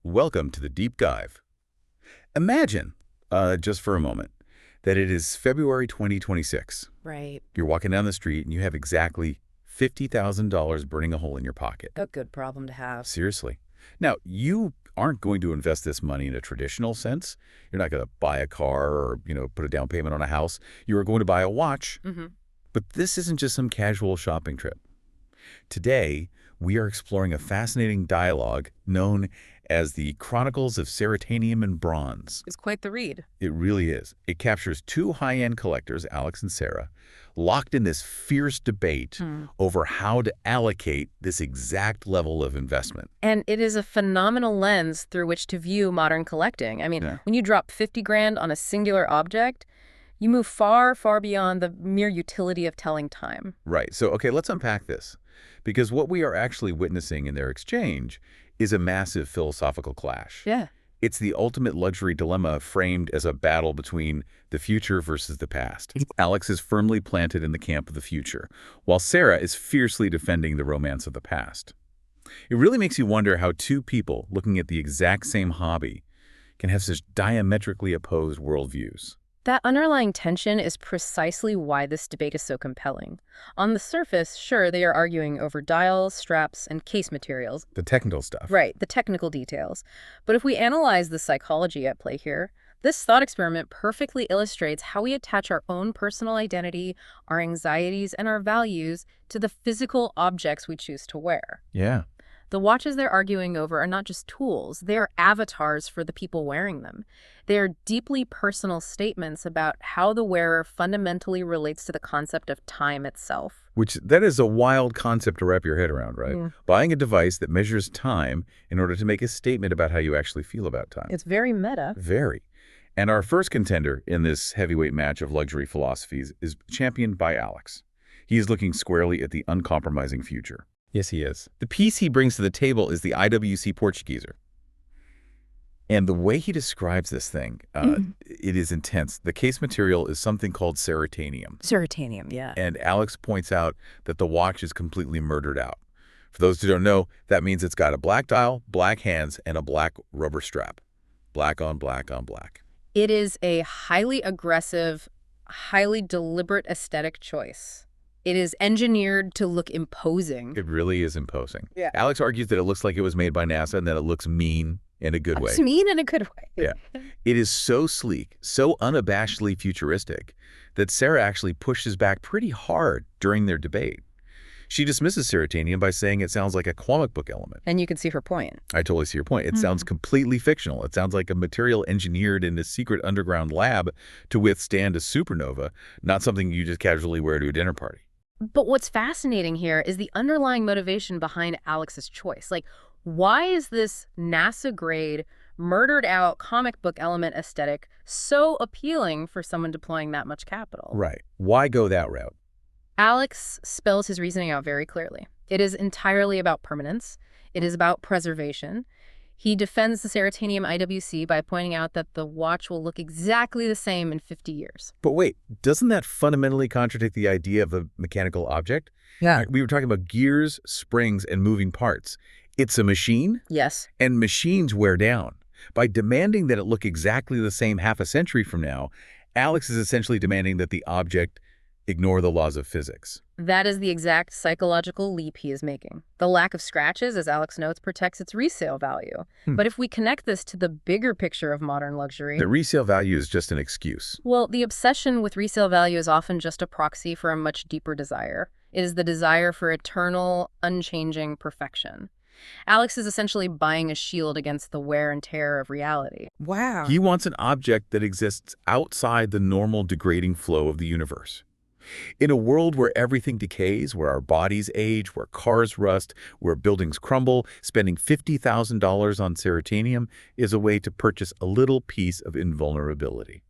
Welcome to the Deep Dive. Imagine, just for a moment, that it is February 2026. Right. You're walking down the street and you have exactly $50,000 burning a hole in your pocket. A good problem to have. Seriously. Now, you aren't going to invest this money in a traditional sense. You're not going to buy a car or, put a down payment on a house. You are going to buy a watch. Mm-hmm. But this isn't just some casual shopping trip. Today, we are exploring a fascinating dialogue known as the Chronicles of Ceratanium and Bronze. It's quite the read. It really is. It captures two high-end collectors, Alex and Sarah, locked in this fierce debate over how to allocate this exact level of investment. And it is a phenomenal lens through which to view modern collecting. I mean, when you drop 50 grand on a singular object, you move far, far beyond the mere utility of telling time. Right. So, okay, let's unpack this. Because what we are actually witnessing in their exchange is a massive philosophical clash. Yeah. It's the ultimate luxury dilemma framed as a battle between the future versus the past. Alex is firmly planted in the camp of the future, while Sarah is fiercely defending the romance of the past. It really makes you wonder how two people looking at the exact same hobby can have such diametrically opposed worldviews. That underlying tension is precisely why this debate is so compelling. On the surface, sure, they are arguing over dials, straps, and case materials. The technical stuff. Right, the technical details. But if we analyze the psychology at play here, this thought experiment perfectly illustrates how we attach our own personal identity, our anxieties, and our values to the physical objects we choose to wear. Yeah. The watches they're arguing over are not just tools, they are avatars for the people wearing them. They are deeply personal statements about how the wearer fundamentally relates to the concept of time itself. That is a wild concept to wrap your head around, right? Yeah. Buying a device that measures time in order to make a statement about how you actually feel about time. It's very meta. Very. And our first contender in this heavyweight match of luxury philosophies is championed by Alex. He is looking squarely at the uncompromising future. Yes, he is. The piece he brings to the table is the IWC Portugueser. And the way he describes this thing, it is intense. The case material is something called ceratanium. Ceratanium, yeah. And Alex points out that the watch is completely murdered out. For those who don't know, that means it's got a black dial, black hands, and a black rubber strap. Black on black on black. It is a highly aggressive, highly deliberate aesthetic choice. It is engineered to look imposing. It really is imposing. Yeah. Alex argues that it looks like it was made by NASA and that it looks mean in a good way. It's mean in a good way. Yeah. It is so sleek, so unabashedly futuristic, that Sarah actually pushes back pretty hard during their debate. She dismisses Ceratanium by saying it sounds like a comic book element. And you can see her point. I totally see your point. It sounds completely fictional. It sounds like a material engineered in a secret underground lab to withstand a supernova, not something you just casually wear to a dinner party. But what's fascinating here is the underlying motivation behind Alex's choice. Like, why is this NASA-grade, murdered-out comic book element aesthetic so appealing for someone deploying that much capital? Right. Why go that route? Alex spells his reasoning out very clearly. It is entirely about permanence. It is about preservation. He defends the Ceratanium IWC by pointing out that the watch will look exactly the same in 50 years. But wait, doesn't that fundamentally contradict the idea of a mechanical object? Yeah. We were talking about gears, springs, and moving parts. It's a machine? Yes. And machines wear down. By demanding that it look exactly the same half a century from now, Alex is essentially demanding that the object ignore the laws of physics. That is the exact psychological leap he is making. The lack of scratches, as Alex notes, protects its resale value. But if we connect this to the bigger picture of modern luxury... The resale value is just an excuse. Well, the obsession with resale value is often just a proxy for a much deeper desire. It is the desire for eternal, unchanging perfection. Alex is essentially buying a shield against the wear and tear of reality. Wow. He wants an object that exists outside the normal degrading flow of the universe. In a world where everything decays, where our bodies age, where cars rust, where buildings crumble, spending $50,000 on Ceratanium is a way to purchase a little piece of invulnerability.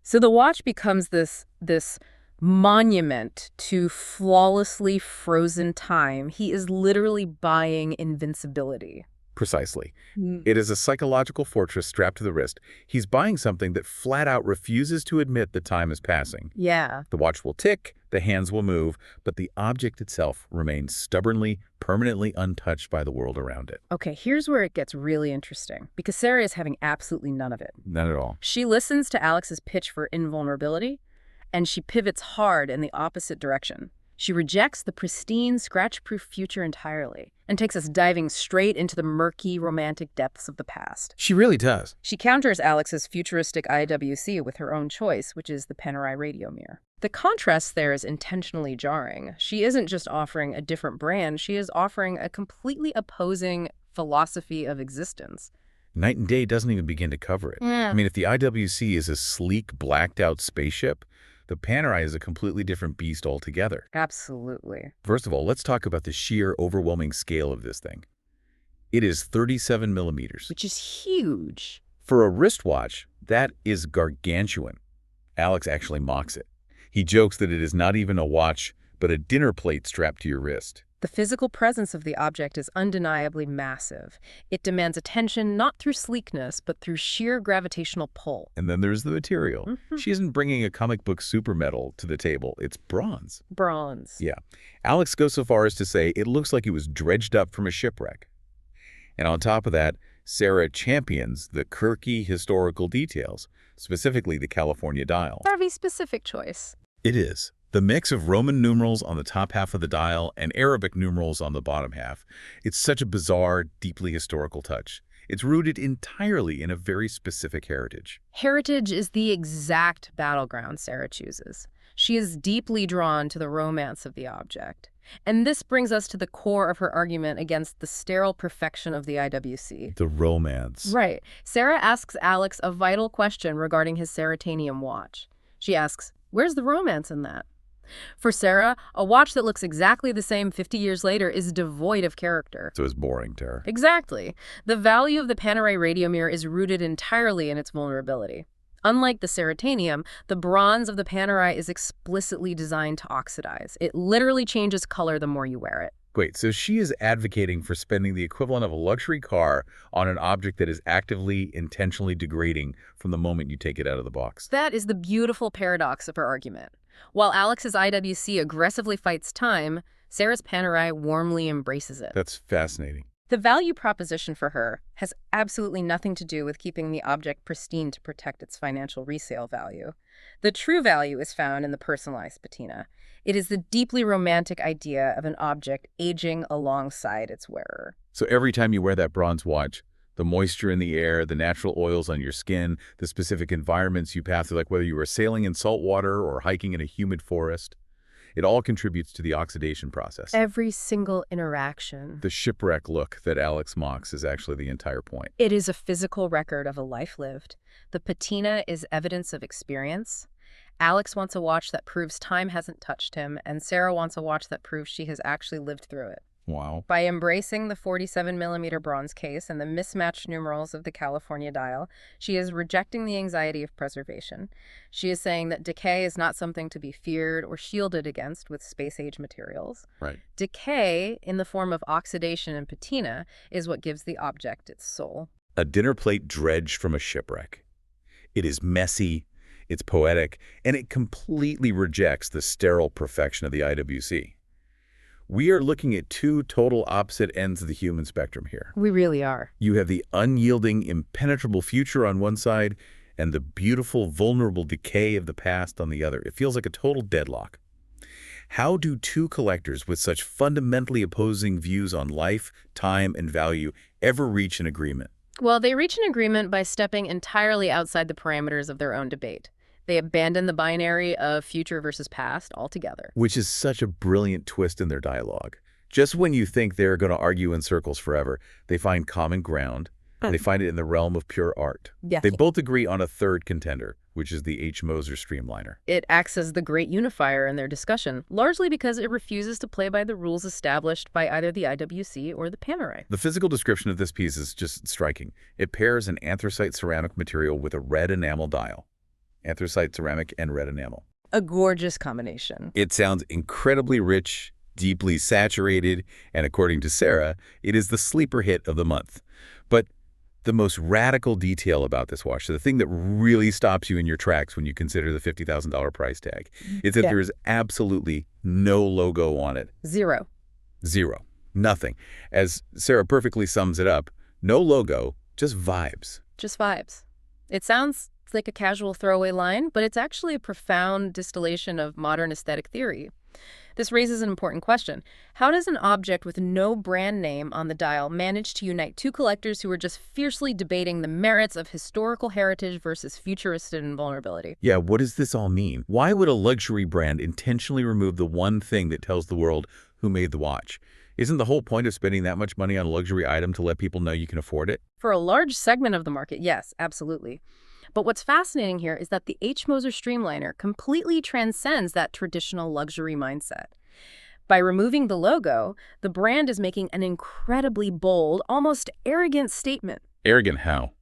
So the watch becomes this monument to flawlessly frozen time. He is literally buying invincibility. Precisely. It is a psychological fortress strapped to the wrist. He's buying something that flat out refuses to admit that time is passing. Yeah. The watch will tick, the hands will move, but the object itself remains stubbornly, permanently untouched by the world around it. Okay, here's where it gets really interesting, because Sarah is having absolutely none of it. None at all. She listens to Alex's pitch for invulnerability, and she pivots hard in the opposite direction. She rejects the pristine, scratch-proof future entirely and takes us diving straight into the murky, romantic depths of the past. She really does. She counters Alex's futuristic IWC with her own choice, which is the Panerai Radiomir. The contrast there is intentionally jarring. She isn't just offering a different brand, she is offering a completely opposing philosophy of existence. Night and day doesn't even begin to cover it. I mean, if the IWC is a sleek, blacked-out spaceship, the Panerai is a completely different beast altogether. Absolutely. First of all, let's talk about the sheer, overwhelming scale of this thing. It is 37 millimeters. Which is huge. For a wristwatch, that is gargantuan. Alex actually mocks it. He jokes that it is not even a watch, but a dinner plate strapped to your wrist. The physical presence of the object is undeniably massive. It demands attention not through sleekness, but through sheer gravitational pull. And then there's the material. She isn't bringing a comic book super metal to the table. It's bronze. Bronze. Yeah. Alex goes so far as to say it looks like it was dredged up from a shipwreck. And on top of that, Sarah champions the quirky historical details, specifically the California dial. Very specific choice. It is. The mix of Roman numerals on the top half of the dial and Arabic numerals on the bottom half. It's such a bizarre, deeply historical touch. It's rooted entirely in a very specific heritage. Heritage is the exact battleground Sarah chooses. She is deeply drawn to the romance of the object. And this brings us to the core of her argument against the sterile perfection of the IWC. The romance. Right. Sarah asks Alex a vital question regarding his Ceratanium watch. She asks, where's the romance in that? For Sarah, a watch that looks exactly the same 50 years later is devoid of character. So it's boring to her. Exactly. The value of the Panerai Radiomir is rooted entirely in its vulnerability. Unlike the Ceratanium, the bronze of the Panerai is explicitly designed to oxidize. It literally changes color the more you wear it. Wait, so she is advocating for spending the equivalent of a luxury car on an object that is actively, intentionally degrading from the moment you take it out of the box. That is the beautiful paradox of her argument. While Alex's IWC aggressively fights time, Sarah's Panerai warmly embraces it. That's fascinating. The value proposition for her has absolutely nothing to do with keeping the object pristine to protect its financial resale value. The true value is found in the personalized patina. It is the deeply romantic idea of an object aging alongside its wearer. So every time you wear that bronze watch, the moisture in the air, the natural oils on your skin, the specific environments you pass through, like whether you were sailing in salt water or hiking in a humid forest, it all contributes to the oxidation process. Every single interaction. The shipwreck look that Alex mocks is actually the entire point. It is a physical record of a life lived. The patina is evidence of experience. Alex wants a watch that proves time hasn't touched him, and Sarah wants a watch that proves she has actually lived through it. Wow. By embracing the 47mm bronze case and the mismatched numerals of the California dial, she is rejecting the anxiety of preservation. She is saying that decay is not something to be feared or shielded against with space-age materials. Right. Decay, in the form of oxidation and patina, is what gives the object its soul. A dinner plate dredged from a shipwreck. It is messy, it's poetic, and it completely rejects the sterile perfection of the IWC. We are looking at two total opposite ends of the human spectrum here. We really are. You have the unyielding, impenetrable future on one side and the beautiful, vulnerable decay of the past on the other. It feels like a total deadlock. How do two collectors with such fundamentally opposing views on life, time, and value ever reach an agreement? Well, they reach an agreement by stepping entirely outside the parameters of their own debate. They abandon the binary of future versus past altogether. Which is such a brilliant twist in their dialogue. Just when you think they're going to argue in circles forever, they find common ground, and they find it in the realm of pure art. Yeah. They both agree on a third contender, which is the Moser streamliner. It acts as the great unifier in their discussion, largely because it refuses to play by the rules established by either the IWC or the Panerai. The physical description of this piece is just striking. It pairs an anthracite ceramic material with a red enamel dial. Anthracite ceramic and red enamel. A gorgeous combination. It sounds incredibly rich, deeply saturated, and according to Sarah, it is the sleeper hit of the month. But the most radical detail about this watch, so the thing that really stops you in your tracks when you consider the $50,000 price tag, is that Yeah. there is absolutely no logo on it. Zero. Zero. Nothing. As Sarah perfectly sums it up, no logo, just vibes. Just vibes. It sounds like a casual throwaway line, but it's actually a profound distillation of modern aesthetic theory. This raises an important question. How does an object with no brand name on the dial manage to unite two collectors who are just fiercely debating the merits of historical heritage versus futuristic invulnerability? Yeah, what does this all mean? Why would a luxury brand intentionally remove the one thing that tells the world who made the watch? Isn't the whole point of spending that much money on a luxury item to let people know you can afford it? For a large segment of the market, yes, absolutely. But what's fascinating here is that the H. Moser Streamliner completely transcends that traditional luxury mindset. By removing the logo, the brand is making an incredibly bold, almost arrogant statement. Arrogant how?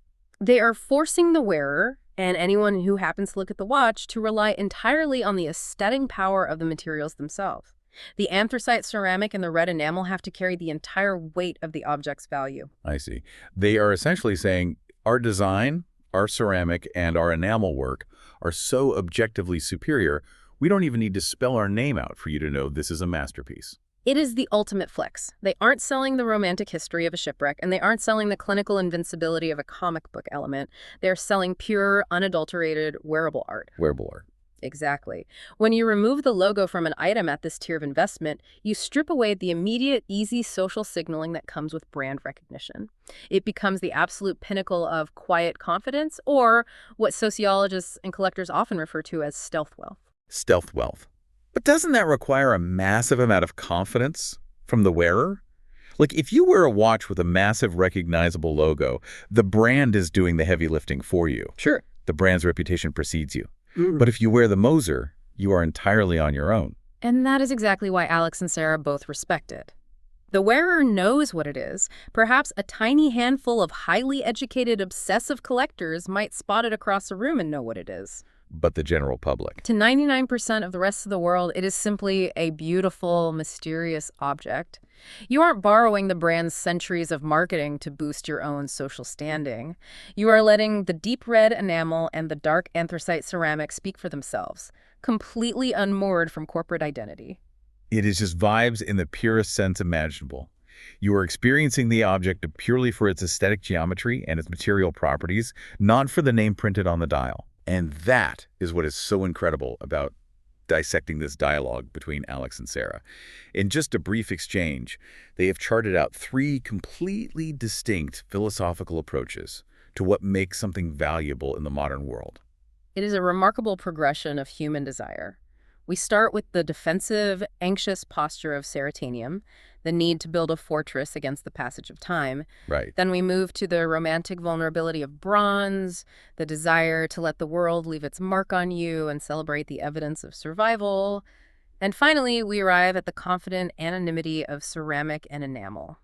They are forcing the wearer, and anyone who happens to look at the watch, to rely entirely on the aesthetic power of the materials themselves. The anthracite ceramic and the red enamel have to carry the entire weight of the object's value. I see. They are essentially saying our design, our ceramic, and our enamel work are so objectively superior, we don't even need to spell our name out for you to know this is a masterpiece. It is the ultimate flex. They aren't selling the romantic history of a shipwreck, and they aren't selling the clinical invincibility of a comic book element. They're selling pure, unadulterated, wearable art. Wearable art. Exactly. When you remove the logo from an item at this tier of investment, you strip away the immediate, easy social signaling that comes with brand recognition. It becomes the absolute pinnacle of quiet confidence, or what sociologists and collectors often refer to as stealth wealth. Stealth wealth. But doesn't that require a massive amount of confidence from the wearer? Like, if you wear a watch with a massive recognizable logo, the brand is doing the heavy lifting for you. Sure. The brand's reputation precedes you. But if you wear the Moser, you are entirely on your own. And that is exactly why Alex and Sarah both respect it. The wearer knows what it is. Perhaps a tiny handful of highly educated, obsessive collectors might spot it across the room and know what it is. But the general public. To 99% of the rest of the world, it is simply a beautiful, mysterious object. You aren't borrowing the brand's centuries of marketing to boost your own social standing. You are letting the deep red enamel and the dark anthracite ceramic speak for themselves, completely unmoored from corporate identity. It is just vibes in the purest sense imaginable. You are experiencing the object purely for its aesthetic geometry and its material properties, not for the name printed on the dial. And that is what is so incredible about dissecting this dialogue between Alex and Sarah. In just a brief exchange, they have charted out three completely distinct philosophical approaches to what makes something valuable in the modern world. It is a remarkable progression of human desire. We start with the defensive, anxious posture of Ceratanium, the need to build a fortress against the passage of time. Right. Then we move to the romantic vulnerability of bronze, the desire to let the world leave its mark on you and celebrate the evidence of survival. And finally, we arrive at the confident anonymity of ceramic and enamel.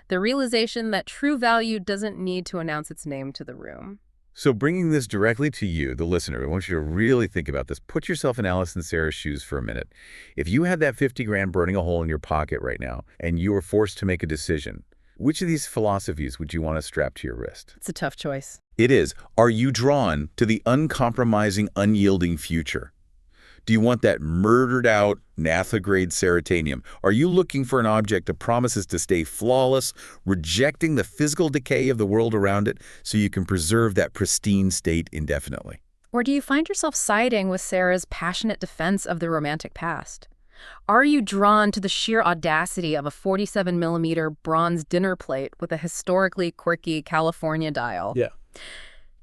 The realization that true value doesn't need to announce its name to the room. So bringing this directly to you, the listener, I want you to really think about this. Put yourself in Alice and Sarah's shoes for a minute. If you had that 50 grand burning a hole in your pocket right now, and you were forced to make a decision, which of these philosophies would you want to strap to your wrist? It's a tough choice. It is. Are you drawn to the uncompromising, unyielding future? Do you want that murdered-out, naphtha-grade Ceratanium? Are you looking for an object that promises to stay flawless, rejecting the physical decay of the world around it so you can preserve that pristine state indefinitely? Or do you find yourself siding with Sarah's passionate defense of the romantic past? Are you drawn to the sheer audacity of a 47mm bronze dinner plate with a historically quirky California dial? Yeah.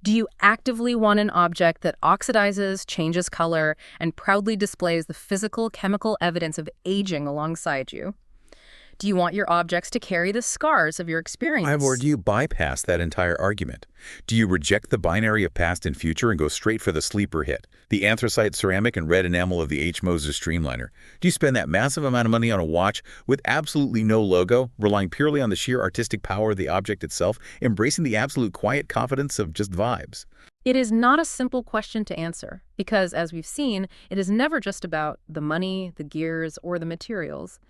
Do you actively want an object that oxidizes, changes color, and proudly displays the physical, chemical evidence of aging alongside you? Do you want your objects to carry the scars of your experience? Or do you bypass that entire argument? Do you reject the binary of past and future and go straight for the sleeper hit, the anthracite ceramic and red enamel of the H. Moser Streamliner? Do you spend that massive amount of money on a watch with absolutely no logo, relying purely on the sheer artistic power of the object itself, embracing the absolute quiet confidence of just vibes? It is not a simple question to answer, because, as we've seen, it is never just about the money, the gears, or the materials.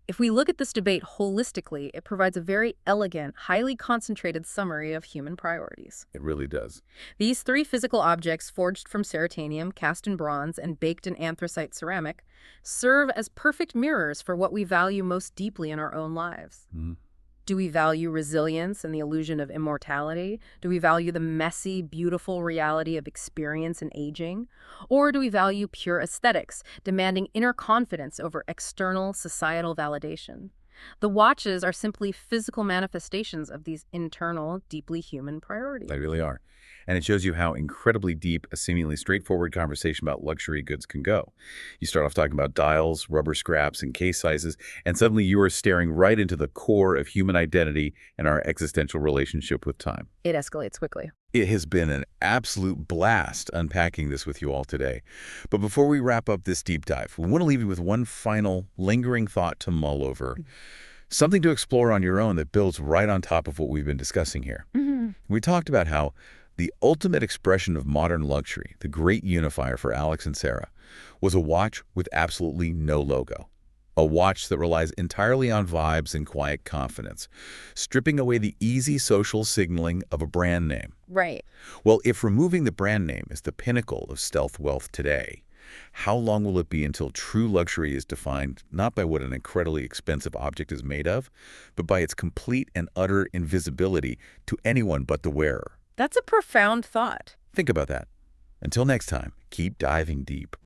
If we look at this debate holistically, it provides a very elegant, highly concentrated summary of human priorities. It really does. These three physical objects, forged from ceratanium, cast in bronze, and baked in anthracite ceramic, serve as perfect mirrors for what we value most deeply in our own lives. Mhm. Do we value resilience and the illusion of immortality? Do we value the messy, beautiful reality of experience and aging? Or do we value pure aesthetics, demanding inner confidence over external societal validation? The watches are simply physical manifestations of these internal, deeply human priorities. They really are. And it shows you how incredibly deep a seemingly straightforward conversation about luxury goods can go. You start off talking about dials, rubber scraps, and case sizes, and suddenly you are staring right into the core of human identity and our existential relationship with time. It escalates quickly. It has been an absolute blast unpacking this with you all today. But before we wrap up this deep dive, we want to leave you with one final lingering thought to mull over. Something to explore on your own that builds right on top of what we've been discussing here. We talked about how the ultimate expression of modern luxury, the great unifier for Alex and Sarah, was a watch with absolutely no logo. A watch that relies entirely on vibes and quiet confidence, stripping away the easy social signaling of a brand name. Right. Well, if removing the brand name is the pinnacle of stealth wealth today, how long will it be until true luxury is defined not by what an incredibly expensive object is made of, but by its complete and utter invisibility to anyone but the wearer? That's a profound thought. Think about that. Until next time, keep diving deep.